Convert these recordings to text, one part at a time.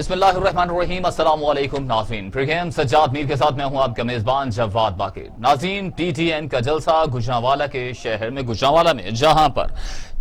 بسم اللہ الرحمن الرحیم، السلام علیکم ناظرین، پروگرام سجاد میر کے ساتھ میں ہوں آپ کا میزبان جواد باقر۔ ناظرین، ٹی ٹی این کا جلسہ گوجرانوالہ کے شہر میں گوجرانوالہ میں جہاں پر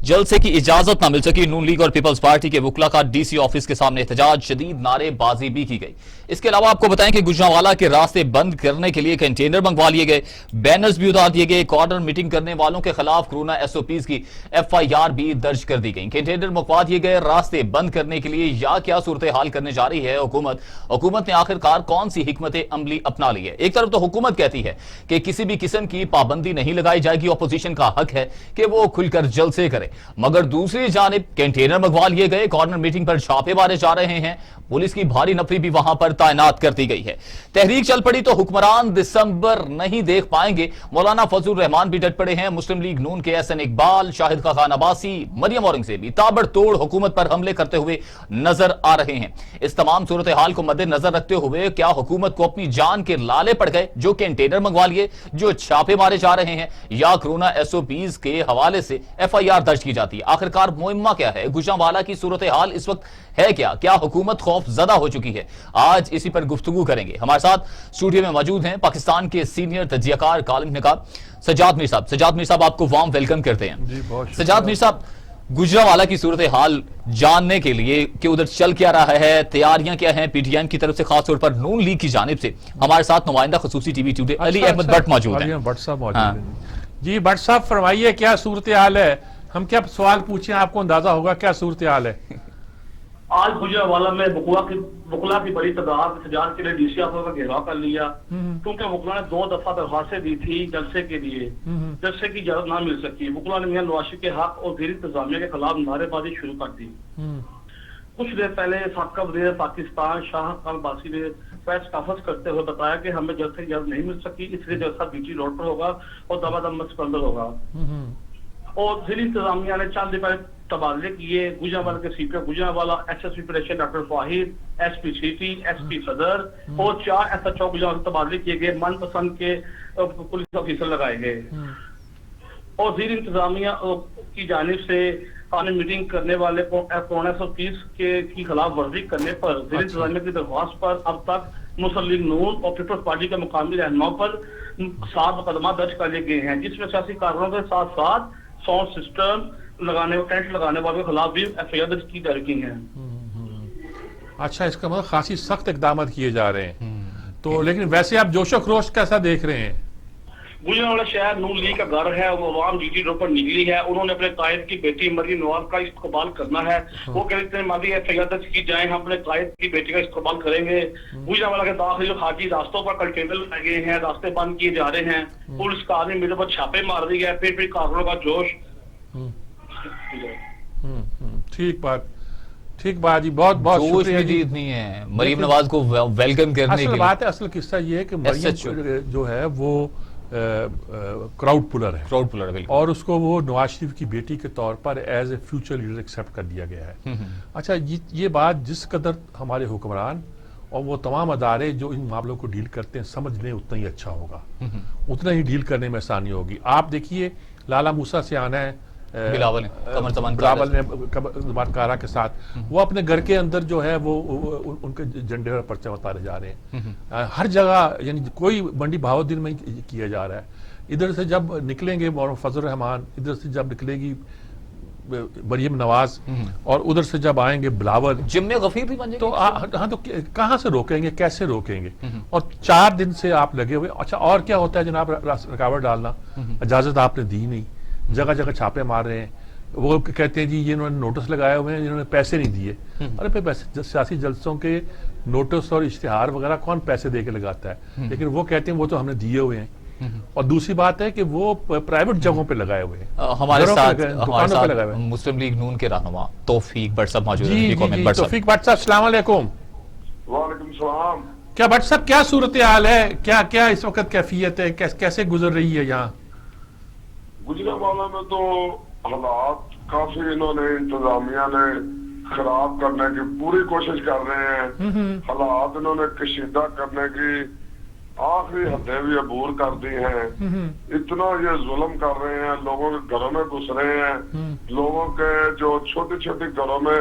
جلسے کی اجازت نہ مل سکی، نون لیگ اور پیپلز پارٹی کے وکلاء کا ڈی سی آفس کے سامنے احتجاج، شدید نعرے بازی بھی کی گئی۔ اس کے علاوہ آپ کو بتائیں کہ گوجرانوالہ کے راستے بند کرنے کے لیے کنٹینر منگوا لیے گئے، بینرز بھی اتار دیے گئے، کارنر میٹنگ کرنے والوں کے خلاف کورونا ایس او پیز کی ایف آئی آر بھی درج کر دی گئی، کنٹینر منگوا دیے گئے۔ راستے بند کرنے کے لیے یا کیا صورتحال کرنے جا رہی ہے حکومت نے آخرکار کون سی حکمت عملی اپنا لی ہے؟ ایک طرف تو حکومت کہتی ہے کہ کسی بھی قسم کی پابندی نہیں لگائی جائے گی، اپوزیشن کا حق ہے کہ وہ کھل کر جلسے کرے، مگر دوسری جانب کنٹینر منگوا لیے گئے، کارنر میٹنگ پر چھاپے مارے جا رہے ہیں، پولیس کی بھاری نفری بھی وہاں پر تعینات کر دی گئی ہے۔ تحریک چل پڑی تو حکمران دسمبر نہیں دیکھ پائیں گے، مولانا فضل الرحمان بھی ڈٹ پڑے ہیں، مسلم لیگ نون کے ایس این اقبال، شاہد خاقان عباسی، مریم اورنگ سے بھی تابڑ توڑ حکومت پر حملے کرتے ہوئے نظر آ رہے ہیں۔ اس تمام صورتحال کو مد نظر رکھتے ہوئے کیا حکومت کو اپنی جان کے لالے پڑ گئے جو کنٹینر منگوا لیے، جو چھاپے مارے جا رہے ہیں، یا کرونا ایس او پیز کے حوالے سے ایف آئی آر درج کی جاتی ہے؟ آخرکار معمہ کیا ہے؟ گوجرانوالہ کی صورتحال اس وقت ہے کیا حکومت خوف زدہ ہو چکی ہے؟ آج اسی پر گفتگو کریں گے۔ ہمارے ساتھ اسٹوڈیو میں موجود ہیں پاکستان کے سینئر تجزیہ کار، کالم نگار سجاد میر صاحب۔ سجاد میر صاحب، آپ کو وارم ویلکم کرتے ہیں۔ سجاد میر صاحب، گوجرانوالہ کی صورتحال جاننے کے لیے کہ ادھر چل کیا رہا ہے، تیاریاں کیا ہیں پی ٹی این کی طرف سے، خاص طور پر نون لیگ کی جانب سے، ہمارے ساتھ نمائندہ خصوصی T V today Ali Ahmed Butt موجود ہیں۔ جی بٹ صاحب فرمائیے، کیا صورتحال ہے؟ ہم کیا سوال پوچھیں، آپ کو اندازہ ہوگا کیا صورتحال ہے؟ آج گوجرانوالہ میں وکلاء کی بڑی تعداد احتجاج کے لیے ڈی سی آفس کا گھیراؤ کر لیا، کیونکہ وکلاء نے 2 دفعہ درخواستیں دی تھی جلسے کے لیے، جلسے کی اجازت نہ مل سکی۔ وکلاء نے میاں نواز شریف کے حق اور زیر انتظامیہ کے خلاف نعرے بازی شروع کر دی۔ کچھ دیر پہلے سابقہ وزیر پاکستان شاہد خاقان عباسی نے پریس کانفرنس کرتے ہوئے بتایا کہ ہمیں جلسے کی اجازت نہیں مل سکی، اس لیے جلسہ بی ٹی روڈ پر ہوگا اور دم مستقبل ہوگا۔ اور ضلع انتظامیہ نے چند دن پہلے تبادلے کیے، گوجرانوالہ کے C P O Gujranwala, S S P پیشن doctor Fahad, S P city, S P Saddar اور 4 ایس ایچ او گوجرانوالہ تبادلے کیے گئے، من پسند کے پولیس آفیسر لگائے گئے۔ اور زیر انتظامیہ کی جانب سے قانون میٹنگ کرنے والے کورونا ایس او پیز کی خلاف ورزی کرنے پر زیر انتظامیہ کی درخواست پر اب تک مسلم لیگ نون اور پیپلز پارٹی کے مقامی رہنماؤں پر 7 مقدمات درج کر لیے گئے ہیں، جس میں سیاسی کارکنوں کے ساتھ ساتھ ساؤنڈ سسٹم ٹینٹ لگانے والوں کے خلاف بھی ایف آئی آر درج کی جا رہی ہیں۔ اچھا، اس کا مطلب خاصی سخت اقدامات کیے جا رہے ہیں تو، لیکن ویسے آپ جوش و خروش کیسا دیکھ رہے ہیں؟ گوجرانوالہ شہر نون لیگ کا گھر ہے، وہ عوام جی ٹی روڈ پر نکلی ہے، انہوں نے اپنے قائد کی بیٹی مریم نواز کا استقبال کرنا ہے، وہ کہتے ہیں ماضی ایف آئی آر درج کی جائیں، ہم اپنے قائد کی بیٹی کا استقبال کریں گے۔ گوجرانوالہ کے داخلی جو خارجی راستوں پر کنٹینر لگائے گئے ہیں، راستے بند کیے جا رہے ہیں، پولیس کا آدمی میرے پر چھاپے مار رہی ہے، پھر کارکنوں کا جوش۔ ٹھیک بات جی، بہت شکریہ جی۔ نہیں ہے مریم نواز کو ویلکم کرنے کے اصل بات ہے، اصل قصہ یہ ہے کہ مریم جو ہے وہ کراؤڈ پولر ہے اور اس کو وہ نواز شریف کی بیٹی کے طور پر as a future leader accept کر دیا گیا ہے۔ اچھا، یہ بات جس قدر ہمارے حکمران اور وہ تمام ادارے جو ان معاملوں کو ڈیل کرتے ہیں سمجھ لیں اتنا ہی اچھا ہوگا، اتنا ہی ڈیل کرنے میں آسانی ہوگی۔ آپ دیکھیے لالا موسیٰ سے آنا ہے، بلاول نے زبان کارا کے ساتھ، وہ اپنے گھر کے اندر جو ہے وہ ان کے جھنڈے پر پرچہ اتارے جا رہے ہیں ہر جگہ، یعنی کوئی منڈی بہاؤالدین میں کیا جا رہا ہے۔ ادھر سے جب نکلیں گے مولانا فضل الرحمان، ادھر سے جب نکلے گی مریم نواز، اور ادھر سے جب آئیں گے بلاول، جمع غفیر بھی بن جائے تو ہاں، تو کہاں سے روکیں گے، کیسے روکیں گے؟ اور 4 دن سے آپ لگے ہوئے۔ اچھا، اور کیا ہوتا ہے جناب؟ رکاوٹ ڈالنا، اجازت آپ نے دی نہیں، جگہ جگہ چھاپے مار رہے ہیں، وہ کہتے ہیں جی یہ انہوں نے نوٹس لگائے ہوئے ہیں، انہوں نے پیسے نہیں دیے۔ ارے پھر سیاسی جلسوں کے نوٹس اور اشتہار وغیرہ کون پیسے دے کے لگاتا ہے؟ لیکن وہ کہتے ہیں وہ تو ہم نے دیے ہوئے ہیں۔ اور دوسری بات ہے کہ وہ پرائیویٹ جگہوں پہ لگائے ہوئے ہیں۔ ہمارے ساتھ مسلم لیگ نون کے رہنما توفیق بٹ صاحب موجود ہیں۔ جی توفیق بٹ صاحب، السلام علیکم۔ وعلیکم السلام۔ کیا بٹ صاحب کیا صورتحال ہے؟ کیا اس وقت کیفیت ہے؟ کیسے گزر رہی ہے یہاں؟ گوجرانوالہ میں تو حالات کافی انہوں نے انتظامیہ نے خراب کرنے کی پوری کوشش کر رہے ہیں، حالات انہوں نے کشیدہ کرنے کی آخری حدیں بھی عبور کر دی ہیں، اتنا یہ ظلم کر رہے ہیں، لوگوں کے گھروں میں گھس رہے ہیں، لوگوں کے جو چھوٹی چھوٹی گھروں میں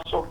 SOP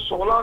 16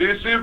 DC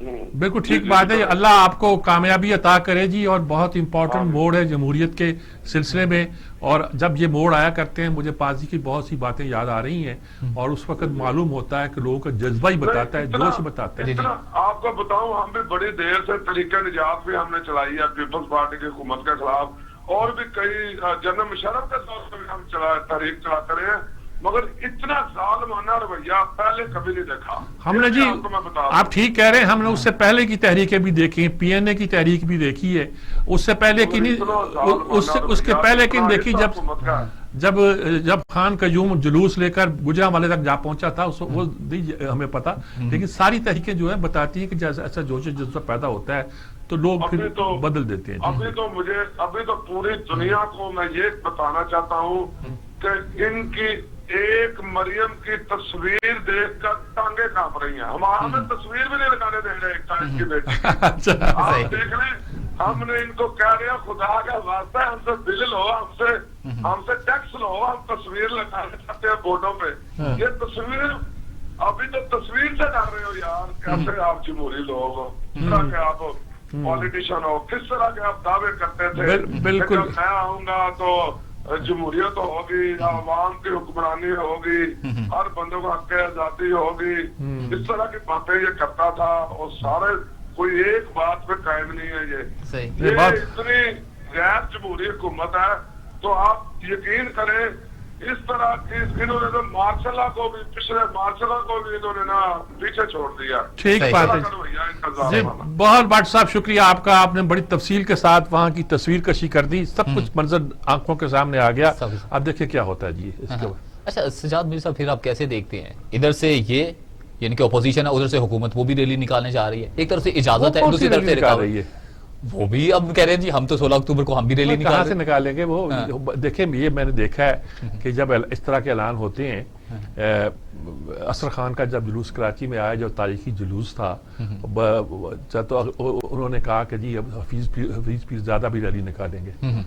بالکل ٹھیک بات ہے. اللہ آپ کو کامیابی عطا کرے جی. اور بہت امپورٹنٹ موڑ ہے جمہوریت کے سلسلے میں, اور جب یہ موڑ آیا کرتے ہیں مجھے پاسی کی بہت سی باتیں یاد آ رہی ہیں, اور اس وقت معلوم ہوتا ہے کہ لوگوں کا جذبہ ہی بتاتا ہے, جوش بتاتا ہے. آپ کو بتاؤں, ہم بھی بڑی دیر سے تحریک نجات بھی ہم نے چلائی ہے پیپلز پارٹی کی حکومت کے خلاف, اور بھی کئی جنرل مشرف کے طور پر بھی ہم تحریک چلاتے رہے ہیں, مگر اتنا ظالمانہ رویہ پہلے کبھی نہیں دیکھا ہم نے جی. آپ ٹھیک کہہ رہے ہیں, ہم نے اس سے پہلے کی تحریکیں بھی دیکھی ہیں, پی این اے کی تحریک بھی دیکھی ہے, اس سے پہلے کی نہیں, اس کے پہلے کی نہیں دیکھی جب خان قیوم جلوس لے کر گوجرانوالے تک جا پہنچا تھا, وہ ہمیں پتا. لیکن ساری تحریکیں جو ہیں بتاتی ہیں کہ جیسا ایسا جوش جذبہ پیدا ہوتا ہے تو لوگ پھر بدل دیتے ہیں. ابھی تو پوری دنیا کو میں یہ بتانا چاہتا ہوں کہ ان کی ایک مریم کی تصویر دیکھ کر ٹانگیں کانپ رہی ہیں. ہمیں تصویر بھی نہیں لگانے دے رہے ایک کی بیٹی. آپ دیکھ لیں, ہم نے ان کو کہہ رہے ہیں خدا کا واسطہ ہے ہم سے بل لو, ہم سے ٹیکس لو, ہم تصویر لگانا چاہتے ہیں بورڈوں پہ. یہ تصویر ابھی تو تصویر سے کر رہے ہو یار. کیسے آپ جمہوری لوگ ہو, کس طرح کے آپ پالیٹیشین ہو, کس طرح کے آپ دعوے کرتے تھے بالکل میں آؤں گا تو جمہوریت ہوگی, عوام کی حکمرانی ہوگی, ہر بندوں کو حق آزادی ہوگی, اس طرح کی باتیں یہ کرتا تھا. اور سارے کوئی ایک بات پہ قائم نہیں ہے. یہ اتنی غیر جمہوری حکومت ہے تو آپ یقین کریں اس طرح کی انہوں نے مارشل کو بھی, پچھلے مارشل کو بھی انہوں نے نا پیچھے چھوڑ دیا. ٹھیک بات ہے. بہت بٹ صاحب شکریہ آپ کا, آپ نے بڑی تفصیل کے ساتھ وہاں کی تصویر کشی کر دی, سب کچھ منظر آنکھوں کے سامنے آ گیا. اب دیکھیں کیا ہوتا ہے جی اس کے بعد. اچھا سجاد میر صاحب, پھر آپ کیسے دیکھتے ہیں ادھر سے یہ یعنی کہ اپوزیشن ہے, ادھر سے حکومت وہ بھی ریلی نکالنے جا رہی ہے, ایک طرف سے اجازت ہے, دوسری طرف سے نکال رہی ہے, وہ بھی اب کہہ رہے ہیں جی ہم تو 16 اکتوبر کو ہم بھی ریلی کہاں سے نکالیں گے. وہ دیکھیں, یہ میں نے دیکھا ہے کہ جب اس طرح کے اعلان ہوتے ہیں, اصغر خان کا جب جلوس کراچی میں آیا, جو تاریخی جلوس تھا, تو انہوں نے کہا کہ جی اب حفیظ پیر زیادہ بھی ریلی نکالیں گے.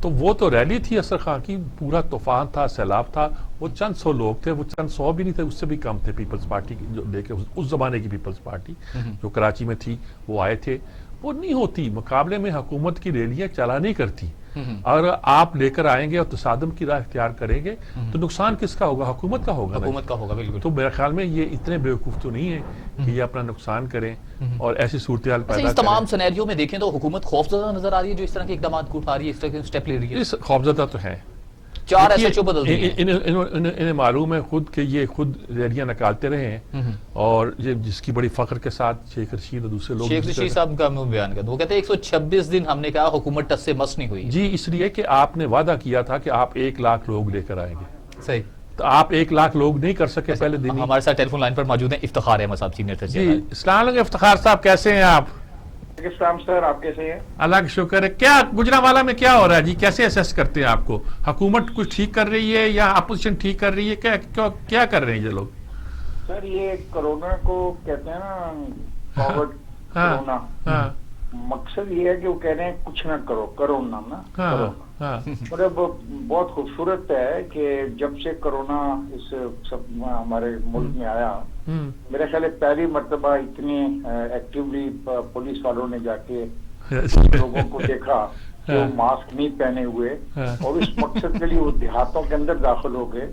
تو وہ تو ریلی تھی اصغر خان کی, پورا طوفان تھا, سیلاب تھا, وہ چند سو لوگ تھے, وہ چند سو بھی نہیں تھے, اس سے بھی کم تھے. پیپلز پارٹی کی جو دیکھے اس زمانے کی پیپلز پارٹی جو کراچی میں تھی وہ آئے تھے. وہ نہیں ہوتی مقابلے میں حکومت کی ریلیاں چلا نہیں کرتی. اگر آپ لے کر آئیں گے اور تصادم کی راہ اختیار کریں گے تو نقصان کس کا ہوگا؟ حکومت کا ہوگا. حکومت کا ہوگا بالکل. تو میرے خیال میں یہ اتنے بیوقوف تو نہیں ہے کہ یہ اپنا نقصان کریں اور ایسی صورتحال پیدا کریں. اس تمام سینیریو میں دیکھیں تو حکومت خوفزدہ نظر آ رہی ہے جو اس طرح کے اقدامات کو اٹھا رہی ہے, اس طرح کے سٹیپ لے رہی ہے. خوفزدہ تو ہیں, 4 SHO بدل دیے. انہیں معلوم ہے خود کہ یہ خود ریلیاں نکالتے رہے ہیں, اور یہ جس کی بڑی فخر کے ساتھ شیخ رشید اور دوسرے لوگ, شیخ رشید صاحب کا بیان کرتے, وہ کہتے ہیں 126 دن ہم نے کہا حکومت ٹس سے مس نہیں ہوئی. جی اس لیے کہ آپ نے وعدہ کیا تھا کہ آپ 1 لاکھ لوگ لے کر آئیں گے. صحیح. تو آپ 1 لاکھ لوگ نہیں کر سکے پہلے دن. ہمارے ساتھ ٹیلی فون لائن پر موجود ہیں افتخار احمد صاحب, سینئر تھے. جی السلام علیکم افتخار صاحب, کیسے ہیں آپ؟ السلام سر, آپ کیسے ہیں؟ اللہ کا شکر ہے. کیا گوجرانوالہ میں کیا ہو رہا ہے جی, کیسے اسیس کرتے ہیں آپ کو؟ حکومت کچھ ٹھیک کر رہی ہے یا اپوزیشن ٹھیک کر رہی ہے, کیا کر رہے ہیں یہ لوگ؟ سر یہ کرونا کو کہتے ہیں نا کووڈ کرونا, مقصد یہ ہے کہ وہ کہہ رہے ہیں کچھ نہ کرو, کرونا نا کرونا. مطلب بہت خوبصورت ہے کہ جب سے کرونا اس سب ہمارے ملک میں آیا, میرا خیال ہے پہلی مرتبہ اتنی ایکٹیولی پولیس والوں نے جا کے لوگوں کو دیکھا کہ وہ ماسک نہیں پہنے ہوئے, اور اس مقصد کے لیے وہ دیہاتوں کے اندر داخل ہو گئے,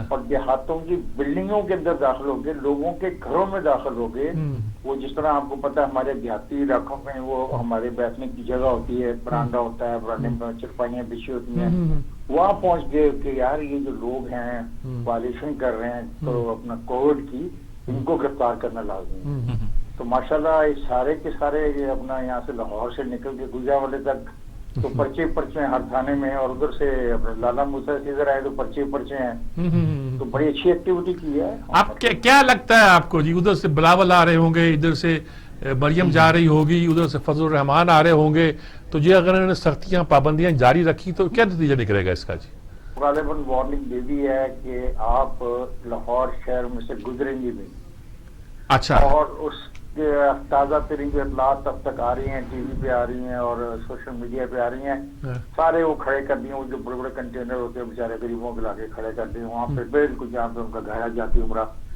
اور دیہاتوں کی بلڈنگوں کے اندر داخل ہو گئے, لوگوں کے گھروں میں داخل ہو گئے. وہ جس طرح آپ کو پتا ہے ہمارے دیہاتی علاقوں میں وہ ہمارے بیٹھنے کی جگہ ہوتی ہے, برانڈا ہوتا ہے, برانڈے میں چرپائیاں بچھی ہوتی ہیں, وہاں پہنچ گئے کہ یار یہ جو لوگ ہیں وائلیشن کر رہے ہیں تو اپنا کووڈ کی, ان کو گرفتار کرنا لازمی ہے. تو ماشاءاللہ سارے کے سارے اپنا یہاں سے لاہور سے نکل کے گوجرانوالے تک تو پرچے ہر تھانے میں, اور ادھر سے لالا موسیٰ سے ادھر آئے تو پرچے ہیں, تو بڑی اچھی ایکٹیویٹی کی ہے. آپ کیا لگتا ہے آپ کو جی, ادھر سے بلاول آ رہے ہوں گے, ادھر سے مریم جا رہی ہوگی, ادھر سے فضل الرحمان آ رہے ہوں گے, تو یہ اگر انہوں نے سختیاں پابندیاں جاری رکھی تو کیا نتیجہ نکلے گا اس کا جی؟ غالباً وارننگ دے دی ہے کہ آپ لاہور شہر میں سے گزریں گے نہیں. اچھا. اور اس تازہ ترین جو اطلاعات اب تک آ رہی ہیں, ٹی وی پہ آ رہی ہیں اور سوشل میڈیا پہ آ رہی ہیں, سارے وہ کھڑے کر دیے, وہ جو بڑے کنٹینر ہوتے ہیں بیچارے غریبوں کے لا کے کھڑے کر دیے وہاں پہ بالکل جہاں پہ ان کا گھر جاتی عمرہ,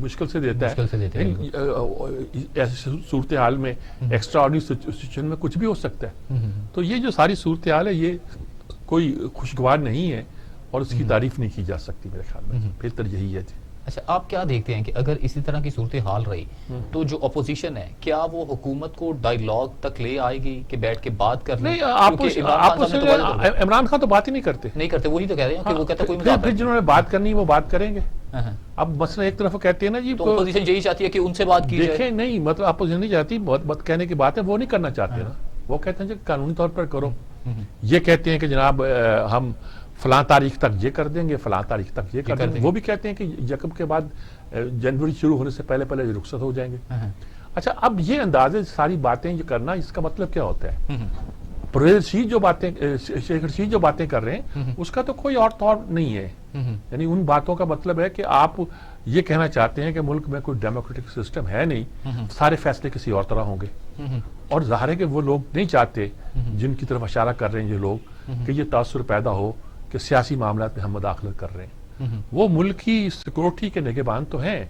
مشکل سے دیتا ہے، ایسی صورتحال میں ایکسٹرا آرڈنری سچویشن میں کچھ بھی ہو سکتا ہے. تو یہ جو ساری صورتحال ہے یہ کوئی خوشگوار نہیں ہے اور اس کی تعریف نہیں کی جا سکتی میرے خیال میں. بہتر یہی ہے. اچھا آپ کیا دیکھتے ہیں کہ اگر اسی طرح کی صورتحال رہی تو جو اپوزیشن ہے کیا وہ حکومت کو ڈائیلاگ تک لے آئے گی کہ بیٹھ کے بات کر لیں؟ عمران خان تو بات ہی نہیں کرتے، وہی تو کہہ رہے ہیں کہ وہ کہتا کوئی مسئلہ پھر جنہوں نے بات کرنی وہ بات کریں گے. اب مثلا ایک طرف کہتے ہیں نا جی اپوزیشن یہی چاہتی ہے کہ ان سے بات کی جائے. دیکھیں نہیں مطلب اپوزیشن نہیں چاہتی، بہت کہنے کی بات ہے، وہ نہیں کرنا چاہتے نا. وہ کہتے ہیں کہ قانونی طور پر کرو. یہ کہتے ہیں کہ جناب ہم فلاں تاریخ تک یہ کر دیں گے، فلاں تاریخ تک یہ کر دیں گے. وہ بھی کہتے ہیں کہ یکم کے بعد جنوری شروع ہونے سے پہلے پہلے رخصت ہو جائیں گے. اچھا اب یہ اندازے ساری باتیں یہ کرنا، اس کا مطلب کیا ہوتا ہے؟ پرویز رشید جو باتیں شیخ رشید جو باتیں کر رہے ہیں اس کا تو کوئی اور طور نہیں ہے. یعنی ان باتوں کا مطلب ہے کہ آپ یہ کہنا چاہتے ہیں کہ ملک میں کوئی ڈیموکریٹک سسٹم ہے نہیں، سارے فیصلے کسی اور طرح ہوں گے. اور ظاہر ہے کہ وہ لوگ نہیں چاہتے جن کی طرف اشارہ کر رہے ہیں یہ لوگ کہ یہ تاثر پیدا ہو کہ سیاسی معاملات میں ہم مداخلت کر رہے ہیں. وہ ملک کی سیکورٹی کے نگہبان تو ہیں.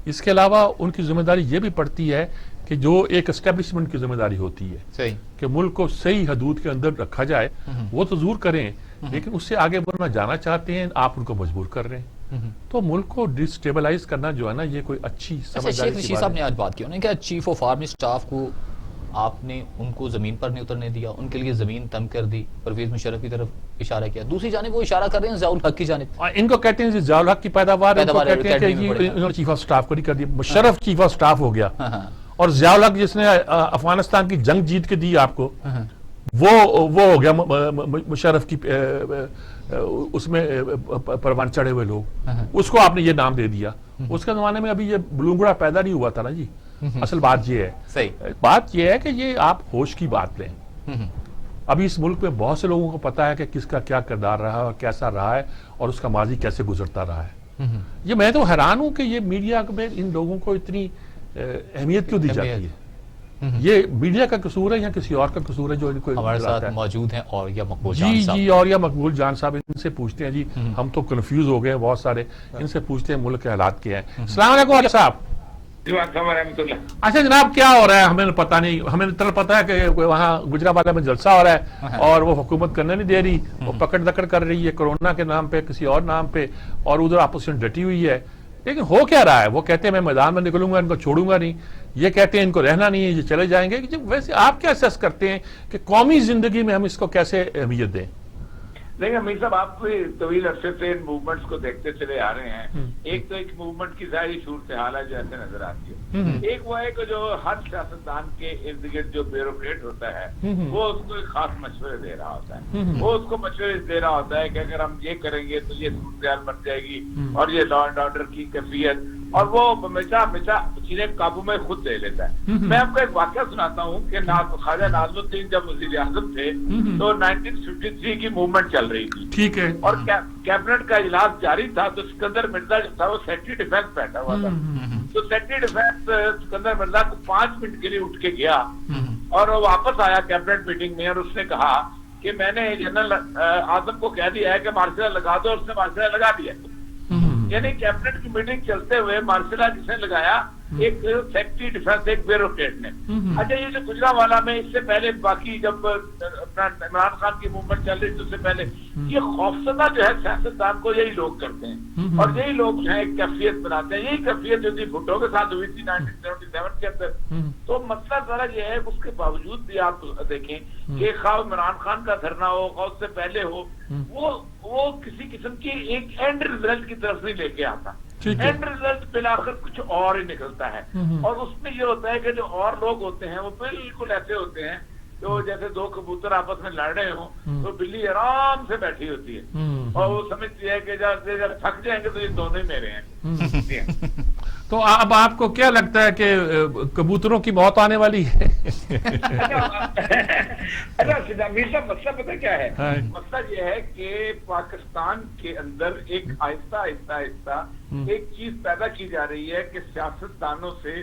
اس کے علاوہ ان کی ذمہ داری یہ بھی پڑتی ہے کہ جو ایک اسٹیبلشمنٹ کی ذمہ داری ہوتی ہے کہ ملک کو صحیح حدود کے اندر رکھا جائے، وہ تو ضرور کریں لیکن اس سے آگے بڑھنا جانا چاہتے ہیں، آپ ان کو مجبور کر رہے ہیں. تو ملک کو ڈسٹیبلائز کرنا جو ہے نا یہ کوئی اچھی سمجھداری. شیخ رشید صاحب نے آج بات کی، انہوں نے کہا چیف آف آرمی سٹاف کو آپ نے ان کو زمین پر نہیں اترنے دیا، ان کے لیے زمین تنگ کر دی. پرویز مشرف کی طرف اشارہ کیا. دوسری جانب وہ اشارہ کر رہے ہیں ضیاء الحق کی جانب. ان کو کہتے ہیں ضیاء الحق کی پیداوار، ان کو کہتے ہیں کہ انہوں نے چیف آف سٹاف کو نہیں کر دیا. مشرف چیف آف سٹاف ہو گیا اور ضیاء الحق جس نے افغانستان کی جنگ جیت کے دی آپ کو، وہ ہو گیا مشرف کی اس میں پروان چڑھے ہوئے لوگ. اس کو آپ نے یہ نام دے دیا. اس کے زمانے میں ابھی یہ بلونگڑا پیدا نہیں ہوا تھا نا جی. اصل بات یہ ہے، بات یہ ہے کہ یہ آپ ہوش کی بات لیں. ابھی اس ملک میں بہت سے لوگوں کو پتا ہے کہ کس کا کیا کردار رہا ہے اور کیسا رہا ہے اور اس کا ماضی کیسے گزرتا رہا ہے. یہ میں تو حیران ہوں کہ یہ میڈیا میں ان لوگوں کو اتنی اہمیت کیوں دی جاتی ہے. یہ میڈیا کا قصور ہے یا کسی اور کا قصور ہے جو ان کو ہمارے ساتھ موجود ہیں اوریہ مقبول جان صاحب. جی اوریہ مقبول جان صاحب، ان سے پوچھتے ہیں جی. ہم تو کنفیوز ہو گئے ہیں بہت سارے. ان سے پوچھتے ہیں ملک کے حالات کیا ہیں. السلام علیکم اوریہ صاحب. اچھا جناب کیا ہو رہا ہے؟ ہمیں پتہ نہیں. ہمیں اتنا پتہ ہے کہ وہاں گجرانوالہ میں جلسہ ہو رہا ہے اور وہ حکومت کرنے نہیں دے رہی، وہ پکڑ دکڑ کر رہی ہے کورونا کے نام پہ، کسی اور نام پہ، اور ادھر اپوزیشن ڈٹی ہوئی ہے. لیکن ہو کیا رہا ہے؟ وہ کہتے ہیں میں میدان میں نکلوں گا، ان کو چھوڑوں گا نہیں. یہ کہتے ہیں ان کو رہنا نہیں ہے، یہ چلے جائیں گے. ویسے آپ کیا اسیس کرتے ہیں کہ قومی زندگی میں ہم اس کو کیسے اہمیت دیں؟ دیکھیں امیر صاحب، آپ کوئی طویل عرصے سے ان موومنٹس کو دیکھتے چلے آ رہے ہیں. ایک تو ایک موومنٹ کی ظاہری صورتحال ہے جو ایسے نظر آتی ہے. ایک وہ ہے کہ جو ہر سیاستدان کے ارد گرد جو بیوروکریٹ ہوتا ہے وہ اس کو ایک خاص مشورے دے رہا ہوتا ہے. وہ اس کو مشورے دے رہا ہوتا ہے کہ اگر ہم یہ کریں گے تو یہ صورتحال بن جائے گی اور یہ لا اینڈ آرڈر کی کیفیت، اور وہ ہمیشہ چیزیں قابو میں خود لے لیتا ہے. میں آپ کو ایک واقعہ سناتا ہوں کہ خواجہ ناصر الدین جب وزیر اعظم تھے تو 1953 کی موومنٹ چل رہی تھی. ٹھیک ہے. اور کیبنٹ کا اجلاس جاری تھا تو سکندر مرزا جو تھا وہ سیکرٹری ڈیفینس بیٹھا ہوا تھا. تو سیکرٹری ڈیفینس سکندر مرزا کو 5 منٹ کے لیے اٹھ کے گیا اور وہ واپس آیا کیبنٹ میٹنگ میں اور اس نے کہا کہ میں نے جنرل اعظم کو کہہ دیا ہے کہ مارشل لگا دو، اور اس نے مارشل لگا دیا. یعنی کیبنٹ کی میٹنگ چلتے ہوئے مارشل جس نے لگایا ایک سیکرٹری ڈیفینس، ایک بیوروکریٹ نے. اچھا یہ جو گجرانوالہ میں اس سے پہلے باقی جب اپنا عمران خان کی موومنٹ چل رہی تھی اس سے پہلے یہ خوفزدہ جو ہے سیاستدان کو یہی لوگ کرتے ہیں اور یہی لوگ جو ہے ایک کیفیت بناتے ہیں. یہی کیفیت جو تھی بھٹو کے ساتھ ہوئی تھی 1977 کے اندر. تو مسئلہ ذرا یہ ہے اس کے باوجود بھی آپ دیکھیں کہ خواہ عمران خان کا دھرنا ہو خواہ اس سے پہلے ہو، وہ کسی قسم کی ایک اینڈ ریزلٹ کی طرف نہیں لے کے آتا. اینڈ ریزلٹ بلاخر کچھ اور ہی نکلتا ہے. اور اس میں یہ ہوتا ہے کہ جو اور لوگ ہوتے ہیں وہ بالکل ایسے ہوتے ہیں جو جیسے دو کبوتر آپس میں لڑ رہے ہوں تو بلی آرام سے بیٹھی ہوتی ہے اور وہ سمجھتی ہے کہ جب تھک جائیں گے تو یہ دونوں ہی میرے ہیں. تو اب آپ کو کیا لگتا ہے کہ کبوتروں کی موت آنے والی ہے؟ اچھا میر صاحب مسئلہ پتہ کیا ہے؟ مسئلہ یہ ہے کہ پاکستان کے اندر ایک آہستہ آہستہ ایک چیز پیدا کی جا رہی ہے کہ سیاستدانوں سے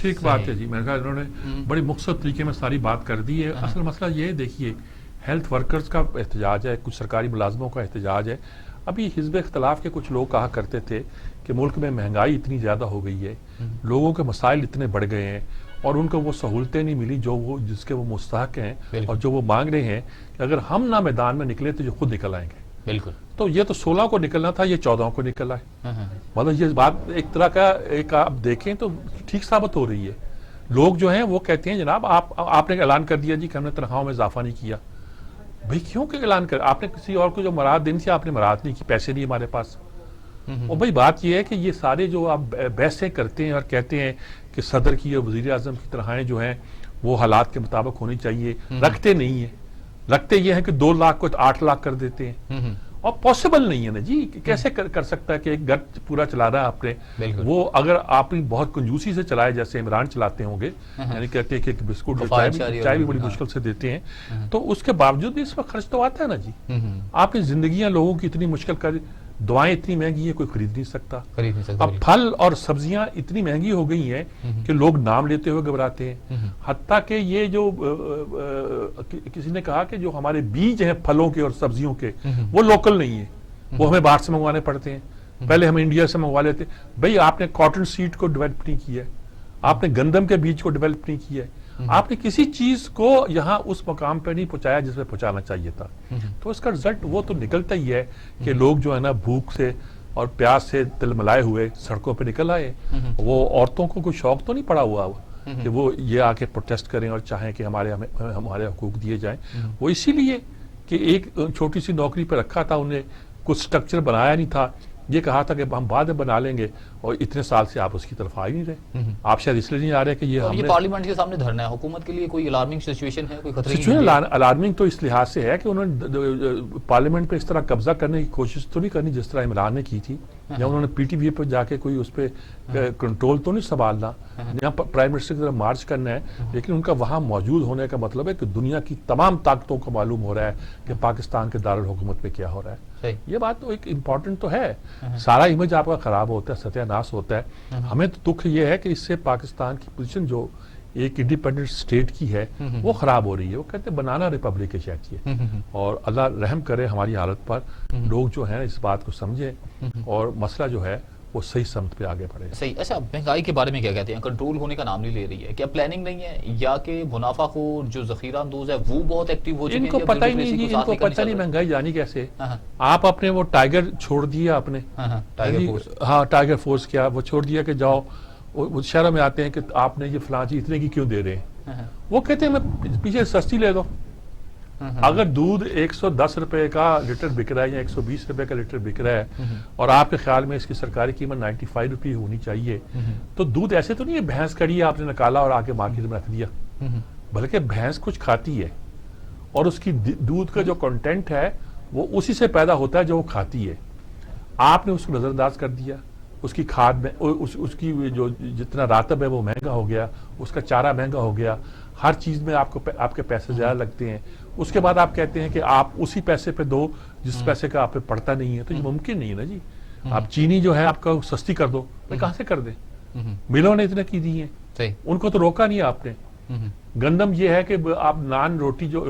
ٹھیک بات ہے جی. میں نے کہا انہوں نے بڑی مختصر طریقے میں ساری بات کر دی ہے. اصل مسئلہ یہ دیکھیے ہیلتھ ورکرز کا احتجاج ہے, کچھ سرکاری ملازموں کا احتجاج ہے. ابھی حزب اختلاف کے کچھ لوگ کہا کرتے تھے کہ ملک میں مہنگائی اتنی زیادہ ہو گئی ہے, لوگوں کے مسائل اتنے بڑھ گئے ہیں اور ان کو وہ سہولتیں نہیں ملی جس کے وہ مستحق ہیں اور جو وہ مانگ رہے ہیں کہ اگر ہم نہ میدان میں نکلے تو یہ خود نکل آئیں گے. بالکل. تو یہ تو 16 کو نکلنا تھا, یہ 14 کو نکل آئے. مطلب یہ بات ایک طرح کا ایک آپ دیکھیں تو ٹھیک ثابت ہو رہی ہے. لوگ جو ہیں وہ کہتے ہیں جناب آپ نے اعلان کر دیا جی کہ ہم نے تنخواہوں میں اضافہ نہیں کیا. بھئی کیوں کہ اعلان کر, آپ نے کسی اور کو جو مراد دینی تھی آپ نے مراد نہیں کی, پیسے نہیں ہمارے پاس. اور بھئی بات یہ ہے کہ یہ سارے جو آپ بحثیں کرتے ہیں اور کہتے ہیں کہ صدر کی اور وزیر اعظم کی تنخواہیں جو ہیں وہ حالات کے مطابق ہونی چاہیے, رکھتے نہیں ہیں. رکھتے یہ ہیں کہ 2 لاکھ کو 8 لاکھ کر دیتے ہیں اور پاسبل نہیں ہے نا جی. کیسے کر سکتا ہے کہ ایک گھر پورا چلا رہا ہے آپ نے, وہ اگر آپ بہت کنجوسی سے چلائے جیسے عمران چلاتے ہوں گے, یعنی کہتے ہیں کہ بسکٹ چائے بھی بڑی مشکل سے دیتے ہیں, تو اس کے باوجود بھی اس وقت خرچ تو آتا ہے نا جی. آپ نے زندگیاں لوگوں کی اتنی مشکل کر, دعائیں اتنی مہنگی ہیں کوئی خرید نہیں سکتا. اب پھل اور سبزیاں اتنی مہنگی ہو گئی ہیں کہ لوگ نام لیتے ہوئے گھبراتے ہیں. حتیٰ کہ یہ جو کسی نے کہا کہ جو ہمارے بیج ہیں پھلوں کے اور سبزیوں کے وہ لوکل نہیں ہیں, وہ ہمیں باہر سے منگوانے پڑتے ہیں. پہلے ہم انڈیا سے منگوا لیتے. بھئی آپ نے کاٹن سیڈ کو ڈیولپ نہیں کیا ہے, آپ نے گندم کے بیج کو ڈیولپ نہیں کیا ہے, آپ نے کسی چیز کو یہاں اس مقام پہ نہیں پہنچایا جس میں پہنچانا چاہیے تھا. تو اس کا رزلٹ وہ تو نکلتا ہی ہے کہ لوگ جو ہے نا بھوک سے اور پیاس سے تل ملائے ہوئے سڑکوں پہ نکل آئے. وہ عورتوں کو کوئی شوق تو نہیں پڑا ہوا کہ وہ یہ آ کے پروٹیسٹ کریں اور چاہیں کہ ہمارے حقوق دیے جائیں. وہ اسی لیے کہ ایک چھوٹی سی نوکری پہ رکھا تھا, انہیں کچھ سٹرکچر بنایا نہیں تھا, یہ کہا تھا کہ ہم بعد میں بنا لیں گے, اور اتنے سال سے آپ اس کی طرف آ ہی نہیں رہے. آپ شاید اس لیے نہیں آ رہے کہ یہ پارلیمنٹ کے سامنے دھرنا ہے, حکومت کے لیے کوئی الارمنگ سچویشن ہے, کوئی خطرہ سچویشن الارمنگ تو اس لحاظ سے ہے کہ انہوں نے پارلیمنٹ پہ اس طرح قبضہ کرنے کی کوشش تو نہیں کرنی جس طرح عمران نے کی تھی, یا انہوں نے پی ٹی وی پہ جا کے کوئی اس پہ کنٹرول تو نہیں سنبھالنا, یہاں پرائم منسٹر کی طرف مارچ کرنا ہے. لیکن ان کا وہاں موجود ہونے کا مطلب ہے کہ دنیا کی تمام طاقتوں کو معلوم ہو رہا ہے کہ پاکستان کے دارالحکومت میں کیا ہو رہا ہے. یہ بات تو ایک امپورٹنٹ تو ہے. سارا امیج آپ کا خراب ہوتا ہے, ستیہ ناش ہوتا ہے. ہمیں تو دکھ یہ ہے کہ اس سے پاکستان کی پوزیشن جو ایک انڈیپینڈنٹ اسٹیٹ کی ہے وہ خراب ہو رہی ہے. وہ کہتے ہیں بنانا ریپبلک ہے چاہیے, اور اللہ رحم کرے ہماری حالت پر, لوگ جو ہیں اس بات کو سمجھیں اور مسئلہ جو ہے وہ صحیح سمت پہ آگے بڑھے. صحیح. اچھا مہنگائی کے بارے میں کیا کہتے ہیں, کنٹرول ہونے کا نام نہیں لے رہی ہے, کیا پلاننگ نہیں ہے, یا کہ منافع خور جو ذخیرہ اندوز ہے وہ بہت ایکٹیو ہو چکے ہیں؟ ان کو پتہ ہی نہیں جی, ان کو پتہ نہیں مہنگائی جانی کیسے. آپ اپنے وہ ٹائیگر چھوڑ دیا آپ نے, ہاں ٹائیگر فورس کیا, وہ چھوڑ دیا کہ جاؤ وہ شہروں میں آتے ہیں کہ آپ نے یہ فلاں چیز اتنے کی کیوں دے رہے ہیں, وہ کہتے ہیں میں پیچھے سستی لے دو. اگر دودھ 110 روپے کا لیٹر بک رہا ہے یا 120 روپے کا لیٹر بک رہا ہے, اور آپ کے خیال میں اس کی سرکاری قیمت 95 روپے ہونی چاہیے, تو دودھ ایسے تو نہیں ہے بھینس کڑی ہے آپ نے نکالا اور آگے مارکیٹ میں رکھ دیا, بلکہ بھینس کچھ کھاتی ہے اور اس کی دودھ کا جو کنٹینٹ ہے وہ اسی سے پیدا ہوتا ہے جو وہ کھاتی ہے. آپ نے اس کو نظر انداز کر دیا, اس کی کھاد میں اس کی جو جتنا راتب ہے وہ مہنگا ہو گیا, اس کا چارہ مہنگا ہو گیا, ہر چیز میں آپ کے پیسے زیادہ لگتے ہیں. اس کے بعد آپ کہتے ہیں کہ آپ اسی پیسے پہ دو جس پیسے کا آپ پہ پڑتا نہیں ہے, تو یہ ممکن نہیں ہے نا جی. آپ چینی جو ہے آپ کا سستی کر دو, کہاں سے کر دیں, ملوں نے اتنے کی دی ہیں, ان کو تو روکا نہیں آپ نے. گندم یہ ہے کہ آپ نان روٹی جو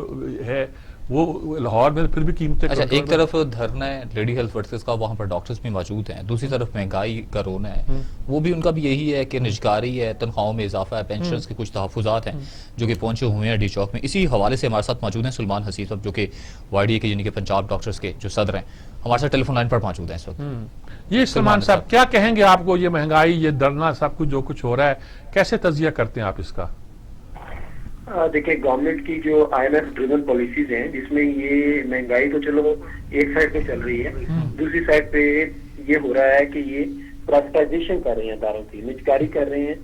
ہے وہ لاہور میں پھر بھی قیمتیں. اچھا ایک طرف دھرنا ہے لیڈی ہیلتھ ورکرز کا, وہاں پر ڈاکٹرز بھی موجود ہیں, دوسری طرف مہنگائی کا رونا ہے, وہ بھی ان کا بھی یہی ہے کہ نجکاری ہے, تنخواہوں میں اضافہ ہے, پینشنز کے کچھ تحفظات ہیں جو کہ پہنچے ہوئے ہیں ڈی چوک میں. اسی حوالے سے ہمارے ساتھ موجود ہیں سلمان حسین صاحب جو کہ وائی ڈی اے کے یعنی کہ پنجاب ڈاکٹرز کے جو صدر ہیں, ہمارے ساتھ ٹیلی فون لائن پر موجود ہیں اس وقت. یہ سلمان صاحب کیا کہیں گے آپ کو, یہ مہنگائی, یہ دھرنا, سب کچھ جو کچھ ہو رہا ہے, کیسے تجزیہ کرتے ہیں آپ اس کا؟ دیکھیں گورنمنٹ کی جو I M F driven policies ہیں جس میں یہ مہنگائی تو چلو ایک سائڈ پہ چل رہی ہے, دوسری سائڈ پہ یہ ہو رہا ہے کہ یہ پرائیویٹائزیشن کر رہے ہیں اداروں کی, نجکاری کر رہے ہیں.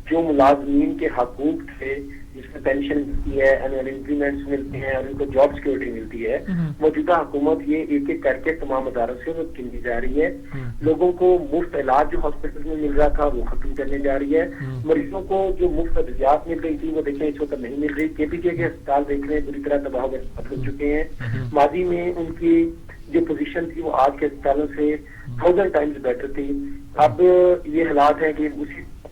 جو ملازمین کے حقوق تھے جس میں پینشن ملتی ہے, اینوئل انکریمنٹس ملتے ہیں اور ان کو جاب سیکورٹی ملتی ہے, موجودہ حکومت یہ ایک ایک کر کے تمام اداروں سے وہ چھینی جا رہی ہے. لوگوں کو مفت علاج جو ہاسپٹل میں مل رہا تھا وہ ختم کرنے جا رہی ہے. مریضوں کو جو مفت ادویات مل رہی تھی وہ دیکھیں اس وقت نہیں مل رہی. کے پی کے اسپتال دیکھ رہے ہیں بری طرح تباہ و برباد ہو چکے ہیں. ماضی میں ان کی جو پوزیشن تھی وہ آج کے اسپتالوں سے 1000 ٹائمز بیٹر تھی. اب یہ حالات ہے کہ اسی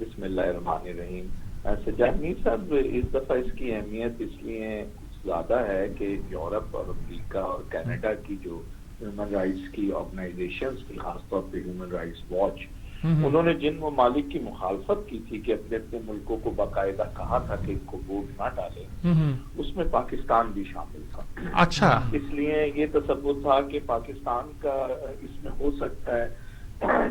بسم اللہ الرحمن الرحیم. سجاد میر صاحب، اس دفعہ اس کی اہمیت اس لیے زیادہ ہے کہ یورپ اور امریکہ اور کینیڈا کی جو ہیومن رائٹس کی آرگنائزیشنز تھی، خاص طور پہ ہیومن رائٹس واچ، انہوں نے جن ممالک کی مخالفت کی تھی کہ اپنے اپنے ملکوں کو باقاعدہ کہا تھا کہ ان کو ووٹ نہ ڈالیں، اس میں پاکستان بھی شامل تھا. اچھا، اس لیے یہ تصور تھا کہ پاکستان کا اس میں ہو سکتا ہے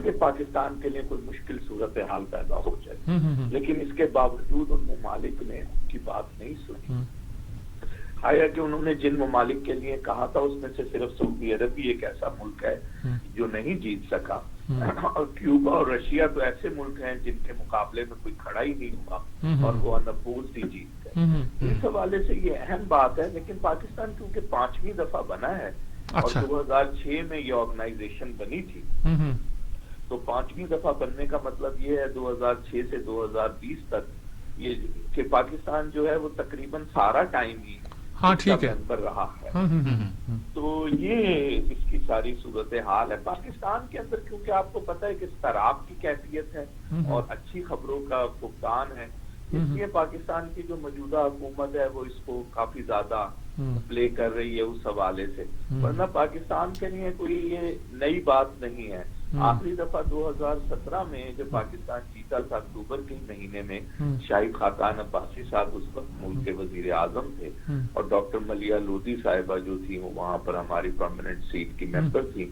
کہ پاکستان کے لیے کوئی مشکل صورتحال پیدا ہو جائے، لیکن اس کے باوجود ان ممالک نے ان کی بات نہیں سنی. حالانکہ انہوں نے جن ممالک کے لیے کہا تھا اس میں سے صرف سعودی عرب ہی ایک ایسا ملک ہے جو نہیں جیت سکا، اور کیوبا اور رشیا تو ایسے ملک ہیں جن کے مقابلے میں کوئی کھڑا ہی نہیں ہوا اور وہ انپوزڈ ہی جیت گئے. اس حوالے سے یہ اہم بات ہے. لیکن پاکستان کیونکہ 5ویں دفعہ بنا ہے اور 2006 میں یہ آرگنائزیشن بنی تھی، تو 5ویں دفعہ بننے کا مطلب یہ ہے 2006 سے 2020 تک یہ کہ پاکستان جو ہے وہ تقریباً سارا ٹائم ہی ممبر رہا ہے. تو یہ اس کی ساری صورتحال ہے. پاکستان کے اندر کیونکہ آپ کو پتہ ہے کہ استراب کی کیفیت ہے اور اچھی خبروں کا فقدان ہے، اس لیے پاکستان کی جو موجودہ حکومت ہے وہ اس کو کافی زیادہ پلے کر رہی ہے اس حوالے سے. ورنہ پاکستان کے لیے کوئی یہ نئی بات نہیں ہے. آخری دفعہ 2017 میں جب پاکستان جیتا تھا اکتوبر کے مہینے میں، شاہد خاقان عباسی صاحب اس وقت ملک کے وزیر اعظم تھے اور ڈاکٹر ملیہ لودھی صاحبہ جو تھی وہ وہاں پر ہماری پرماننٹ سیٹ کی ممبر تھی.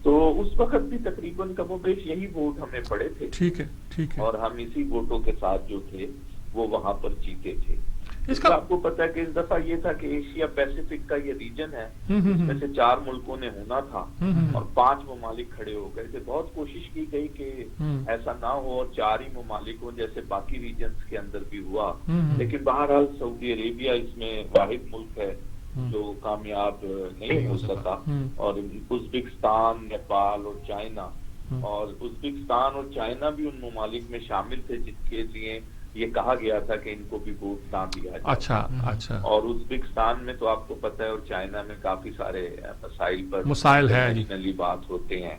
تو اس وقت بھی تقریباً کم و بیش یہی ووٹ ہمیں پڑے تھے. ٹھیک ہے. اور ہم اسی ووٹوں کے ساتھ جو تھے وہ وہاں پر جیتے تھے. اس کا آپ کو پتا ہے کہ اس دفعہ یہ تھا کہ ایشیا پیسیفک کا یہ ریجن ہے، اس میں سے 4 ملکوں نے ہونا تھا اور 5 ممالک کھڑے ہو گئے تھے. بہت کوشش کی گئی کہ ایسا نہ ہو اور 4 ہی ممالک ہوں جیسے باقی ریجنز کے اندر بھی ہوا، لیکن بہرحال سعودی عربیہ اس میں واحد ملک ہے جو کامیاب نہیں ہو سکا. اور ازبکستان، نیپال اور چائنا، اور ازبکستان اور چائنا بھی ان ممالک میں شامل تھے جن کے لیے یہ کہا گیا تھا کہ ان کو بھی ووٹ نہ دیا جائے. اچھا. اور ازبکستان میں تو آپ کو پتہ ہے اور چائنا میں کافی سارے مسائل ہے، نیشنلی بات ہوتے ہیں.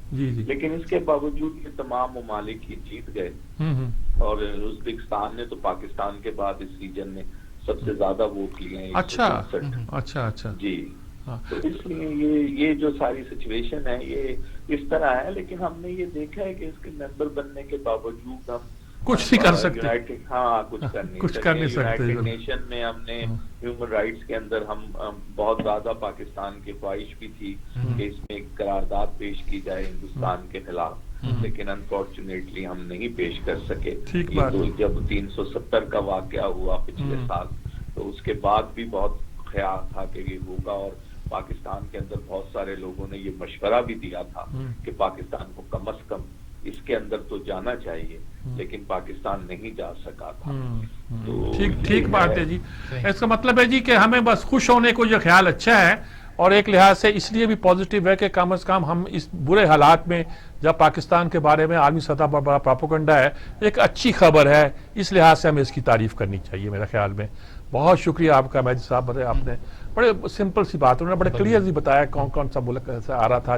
لیکن اس کے باوجود یہ تمام ممالک ہی جیت گئے اور ازبکستان نے تو پاکستان کے بعد اس ریجن میں سب سے زیادہ ووٹ لیے ہیں. اچھا. جی. تو اس لیے یہ جو ساری سچویشن ہے یہ اس طرح ہے. لیکن ہم نے یہ دیکھا ہے کہ اس کے ممبر بننے کے باوجود ہم کچھ نہیں کر سکتے. کچھ کر نہیں سکتے. یونائٹڈ نیشن میں ہم نے ہیومن رائٹس کے اندر ہم بہت زیادہ پاکستان کی خواہش بھی تھی کہ اس میں ایک قرارداد پیش کی جائے ہندوستان کے خلاف، لیکن انفارچونیٹلی ہم نہیں پیش کر سکے. جب 370 کا واقعہ ہوا پچھلے سال تو اس کے بعد بھی بہت خیال تھا کہ یہ ہوگا، اور پاکستان کے اندر بہت سارے لوگوں نے یہ مشورہ بھی دیا تھا کہ پاکستان کو کم از کم اس کے اندر تو جانا چاہیے، لیکن پاکستان نہیں جا سکا تھا. ٹھیک بات ہے جی. اس کا مطلب ہے جی کہ ہمیں بس خوش ہونے کو یہ خیال اچھا ہے، اور ایک لحاظ سے اس لیے بھی پازیٹیو ہے کہ کم از کم ہم اس برے حالات میں جب پاکستان کے بارے میں عالمی سطح پر بڑا پراپیگنڈا ہے، ایک اچھی خبر ہے. اس لحاظ سے ہمیں اس کی تعریف کرنی چاہیے میرے خیال میں. بہت شکریہ آپ کا مہدی صاحب. آپ نے بڑے سمپل سی بات، انہوں نے بڑے کلیئرلی بتایا کون کون سا ملک ایسا آ رہا تھا.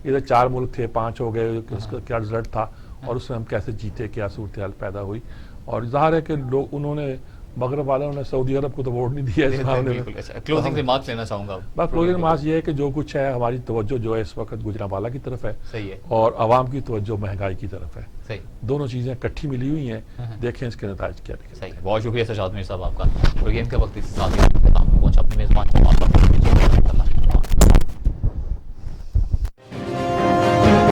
ادھر 4 ملک تھے، 5 ہو گئے، اس کا کیا رزلٹ تھا اور اس میں ہم کیسے جیتے، کیا صورتحال پیدا ہوئی. اور ظاہر ہے کہ لوگ انہوں نے مغرب والوں نے سعودی عرب کو تو ووٹ نہیں دیا. کلوزنگ ریمارکس لینا چاہوں گا. بس کلوزنگ ریمارکس یہ ہے کہ جو کچھ ہے ہماری توجہ جو ہے اس وقت گجرانوالہ کی طرف ہے، صحیح ہے، اور عوام کی توجہ مہنگائی کی طرف ہے. صحیح. دونوں چیزیں اکٹھی ملی ہوئی ہیں. دیکھیں اس کے نتائج کیا نکلیں. صحیح. بہت شکریہ سجاد میر صاحب آپ کا. پروگرام کے وقت اس ساتھ پہنچا اپنے میزبان